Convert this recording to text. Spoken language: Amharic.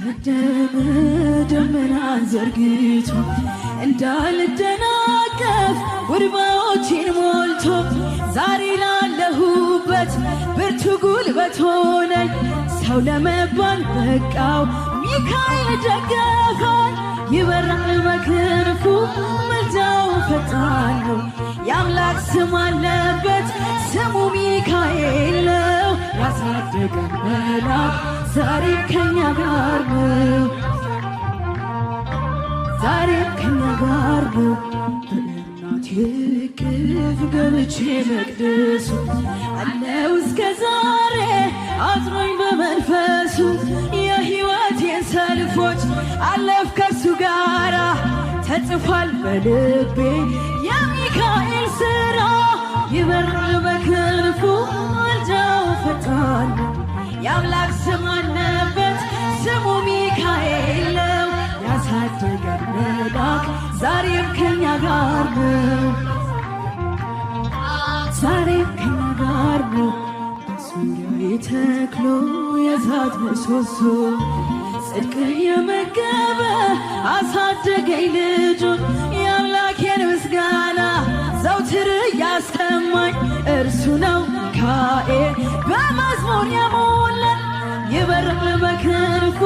ቀደመ ደመናን ዘርግቶ እንዳልደናቀፍ ውድማዎችን ሞልቶ ዛሬ ላለሁበት ብርቱ ጉልበት ሆነኝ። ሰው ለመባል በቃው ሚካኤል ደገፈኝ። ይበራል በክንፉ ምልጃው ፈጣን ነው። የአምላክ ስም አለበት ስሙ ሚካኤል ነው። ያሳደገን መልአክ ዛሬም ከኛ ጋር ነው። ዛሬም ከኛ ጋር ነው። በእናቴ እቅፍ ገብቼ መቅደሱ አለው እስከ ዛሬ አጥሮኝ በመንፈሱ የሕይወቴን ሰልፎች አለፍ ከሱ ጋራ ተጽፏል በልቤ የሚካኤል ሥራ። ይበራል በክንፉ ምልጃው ፈጣን ነው። የአምላክ ስም አለበት ስሙ ሚካኤል ነው። ያሳደገን መልአክ ዛሬም ከኛ ጋር ነው። ዛሬም ከኛ ጋር ነው። በዙሪያዬ ተክሎ የእሳት ምሰሶ ጽድቅ የመገበ አሳደገኝ ልጁን። የአምላኬን ምስጋና ዘውትር ያሰማኝ እርሱ ነው ሚካኤል በመዝሙር የሞላን። ይበራል በክንፉ